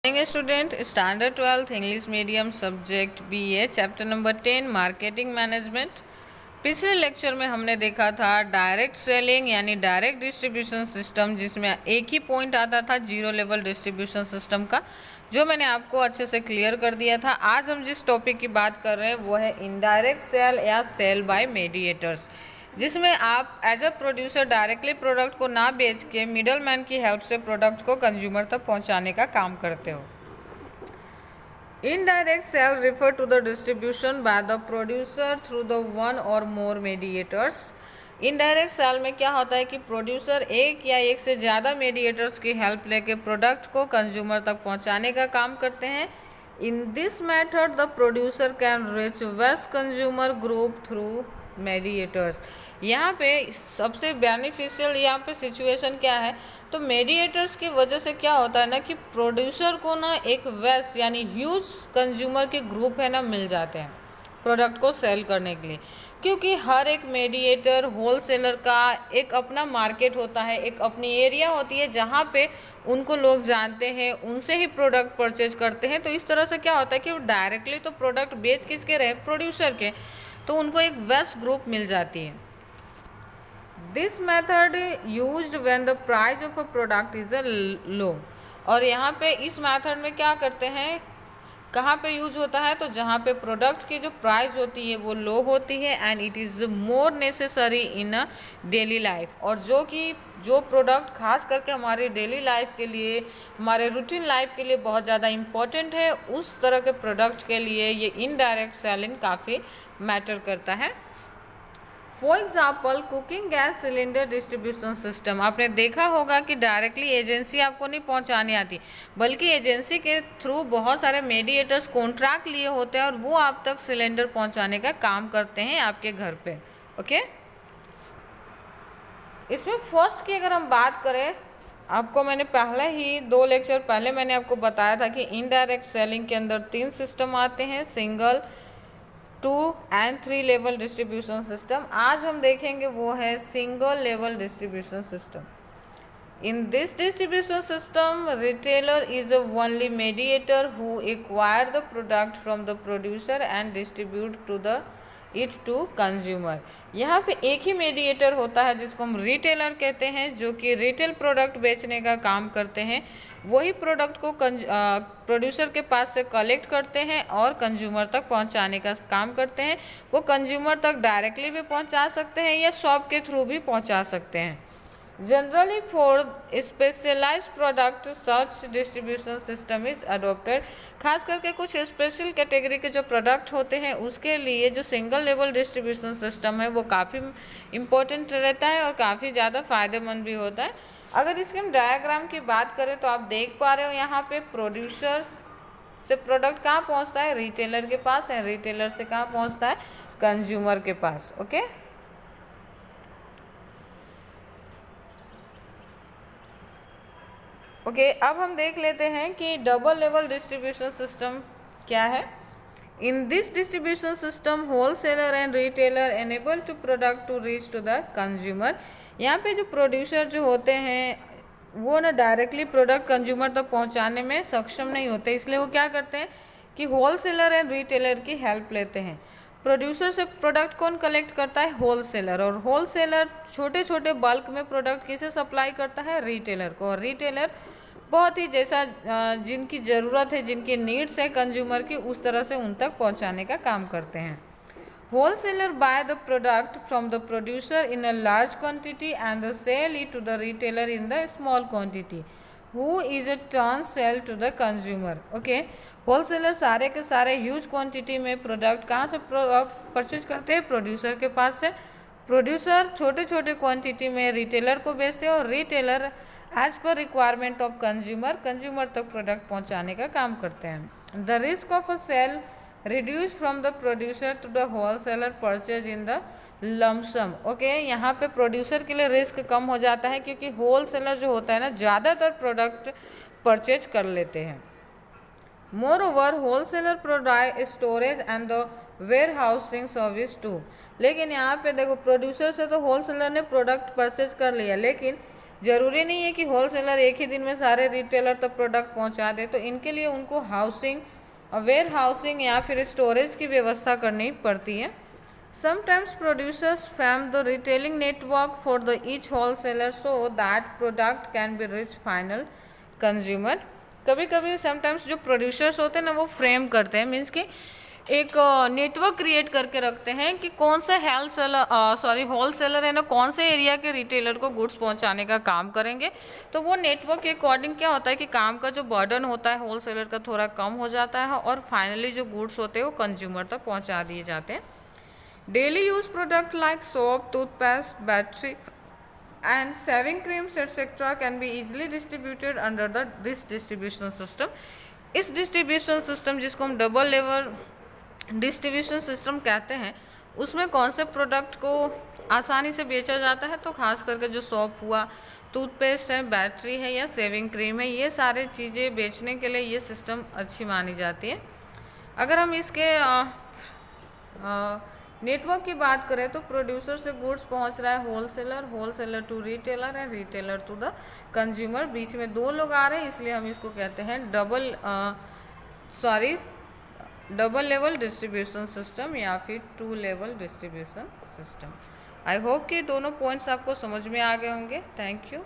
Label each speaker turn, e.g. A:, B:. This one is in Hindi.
A: Student standard 12th English medium subject BA chapter number 10 marketing management. पिछले लेक्चर में हमने देखा था डायरेक्ट सेलिंग यानी डायरेक्ट डिस्ट्रीब्यूशन सिस्टम, जिसमें एक ही पॉइंट आता था जीरो लेवल डिस्ट्रीब्यूशन सिस्टम का, जो मैंने आपको अच्छे से क्लियर कर दिया था। आज हम जिस टॉपिक की बात कर रहे हैं वो है इनडायरेक्ट सेल या सेल बाय मीडिएटर्स, जिसमें आप as a producer directly product को ना बेच के मिडल मैन की हेल्प से प्रोडक्ट को कंज्यूमर तक पहुंचाने का काम करते हो। Indirect sale refer to the distribution by the producer through the one or more mediators. Indirect cell में क्या होता है कि प्रोड्यूसर एक या एक से ज़्यादा मीडिएटर्स की हेल्प लेके प्रोडक्ट को कंज्यूमर तक पहुंचाने का काम करते हैं। In this method the producer can reach vast consumer group through mediators. यहाँ पे सबसे बेनिफिशियल यहाँ पे सिचुएशन क्या है, तो मीडिएटर्स की वजह से क्या होता है ना कि प्रोड्यूसर को ना एक वेस्ट यानी ह्यूज कंज्यूमर के ग्रुप है ना मिल जाते हैं प्रोडक्ट को सेल करने के लिए, क्योंकि हर एक मीडिएटर होलसेलर का एक अपना मार्केट होता है, एक अपनी एरिया होती है जहाँ पे उनको लोग जानते हैं, उनसे ही प्रोडक्ट परचेज करते हैं। तो इस तरह से क्या होता है कि वो डायरेक्टली तो प्रोडक्ट बेच किसके रहे, प्रोड्यूसर के, तो उनको एक वेस्ट ग्रुप मिल जाती है। This method used when the price of a product is a low. और यहाँ पे इस मेथड में क्या करते हैं, कहाँ पे यूज होता है, तो जहाँ पे प्रोडक्ट की जो प्राइस होती है वो लो होती है and it is more necessary in a daily life. और जो प्रोडक्ट खास करके हमारे डेली लाइफ के लिए, हमारे रूटीन लाइफ के लिए बहुत ज़्यादा इम्पॉर्टेंट है, उस तरह के प्रोडक्ट के लिए ये इनडायरेक्ट सेलिंग काफ़ी मैटर करता है। For example cooking gas cylinder distribution system, आपने देखा होगा कि डायरेक्टली एजेंसी आपको नहीं पहुंचाने आती, बल्कि एजेंसी के थ्रू बहुत सारे मीडिएटर्स कॉन्ट्रैक्ट लिए होते हैं और वो आप तक सिलेंडर पहुंचाने का काम करते हैं आपके घर पे। ओके, इसमें फर्स्ट की अगर हम बात करें, आपको मैंने पहले ही 2 लेक्चर पहले मैंने आपको बताया था कि इनडायरेक्ट सेलिंग के अंदर 3 सिस्टम आते हैं, single, 2 and 3 level distribution system. आज हम देखेंगे वो है single level distribution system. In this distribution system retailer is a only mediator who acquire the product from the producer and distribute to the it to consumer. यहाँ पे एक ही मीडिएटर होता है जिसको हम रिटेलर कहते हैं, जो कि रिटेल प्रोडक्ट बेचने का काम करते हैं। वही प्रोडक्ट को प्रोड्यूसर के पास से कलेक्ट करते हैं और कंज्यूमर तक पहुंचाने का काम करते हैं। वो कंज्यूमर तक डायरेक्टली भी पहुंचा सकते हैं या शॉप के थ्रू भी पहुंचा सकते हैं। Generally for specialized product such distribution system is adopted. खास करके कुछ स्पेशल कैटेगरी के जो प्रोडक्ट होते हैं उसके लिए जो सिंगल लेवल डिस्ट्रीब्यूशन सिस्टम है वो काफ़ी इम्पोर्टेंट रहता है और काफ़ी ज़्यादा फायदेमंद भी होता है। अगर इसके हम डायग्राम की बात करें तो आप देख पा रहे हो यहाँ पे प्रोड्यूसर से प्रोडक्ट कहाँ पहुँचता है, रिटेलर के पास, है रिटेलर से कहाँ पहुँचता है, कंज्यूमर के पास। ओके, अब हम देख लेते हैं कि डबल लेवल डिस्ट्रीब्यूशन सिस्टम क्या है। In this distribution system wholesaler and retailer enable to product to reach to the consumer. यहाँ पे जो प्रोड्यूसर जो होते हैं वो ना डायरेक्टली प्रोडक्ट कंज्यूमर तक पहुँचाने में सक्षम नहीं होते, इसलिए वो क्या करते हैं कि होलसेलर एंड रिटेलर की हेल्प लेते हैं। प्रोड्यूसर से प्रोडक्ट कौन कलेक्ट करता है, होलसेलर, और होलसेलर छोटे छोटे बल्क में प्रोडक्ट किसे सप्लाई करता है, रिटेलर को, और रिटेलर बहुत ही जैसा जिनकी ज़रूरत है, जिनकी नीड्स है कंज्यूमर की, उस तरह से उन तक पहुंचाने का काम करते हैं। Wholesaler buy the product from the producer in a large quantity and sell it to the retailer in the small quantity who is a turn sell to the consumer. Okay, wholesaler सारे के सारे ह्यूज क्वांटिटी में प्रोडक्ट कहाँ से परचेज करते हैं, प्रोड्यूसर के पास से। प्रोड्यूसर छोटे छोटे क्वांटिटी में रिटेलर को बेचते हैं और retailer as per requirement of consumer तक प्रोडक्ट पहुंचाने का काम करते हैं। The risk of a sale reduce from the producer to the wholesaler purchase in the lump sum. Okay, यहाँ पे प्रोड्यूसर के लिए रिस्क कम हो जाता है क्योंकि होलसेलर जो होता है ना ज़्यादातर प्रोडक्ट परचेज कर लेते हैं। Moreover wholesaler provide storage and the warehousing service too. लेकिन यहाँ पे देखो प्रोड्यूसर से तो होलसेलर ने प्रोडक्ट परचेज कर लिया, लेकिन ज़रूरी नहीं है कि होलसेलर एक ही दिन में सारे रिटेलर तक प्रोडक्ट पहुंचा दे, तो इनके लिए उनको हाउसिंग, वेयर हाउसिंग या फिर स्टोरेज की व्यवस्था करनी पड़ती है। Sometimes producers farm the retailing network for the each wholesaler so that product can be reach final consumer. कभी कभी समटाइम्स जो प्रोड्यूसर्स होते हैं ना वो फ्रेम करते हैं, मीन्स कि एक नेटवर्क क्रिएट करके रखते हैं कि कौन सा होलसेलर है ना कौन से एरिया के रिटेलर को गुड्स पहुंचाने का काम करेंगे। तो वो नेटवर्क के अकॉर्डिंग क्या होता है कि काम का जो बर्डन होता है होलसेलर का थोड़ा कम हो जाता है और फाइनली जो गुड्स होते हैं वो कंज्यूमर तक पहुंचा दिए जाते हैं। Daily use product like soap, toothpaste, battery and shaving creams etc. can be easily distributed under this distribution system. इस डिस्ट्रीब्यूशन सिस्टम जिसको हम डबल लेवल डिस्ट्रीब्यूशन सिस्टम कहते हैं, उसमें कौन से प्रोडक्ट को आसानी से बेचा जाता है, तो खास करके जो सोप हुआ, टूथपेस्ट है, बैटरी है या सेविंग क्रीम है, ये सारे चीज़ें बेचने के लिए ये सिस्टम अच्छी मानी जाती है। अगर हम इसके नेटवर्क की बात करें तो प्रोड्यूसर से गुड्स पहुंच रहा है wholesaler to retailer and retailer to the consumer, बीच में दो लोग आ रहे हैं, इसलिए हम इसको कहते हैं डबल लेवल डिस्ट्रीब्यूशन सिस्टम या फिर 2 level distribution system. I hope कि दोनों पॉइंट्स आपको समझ में आ गए होंगे। Thank you.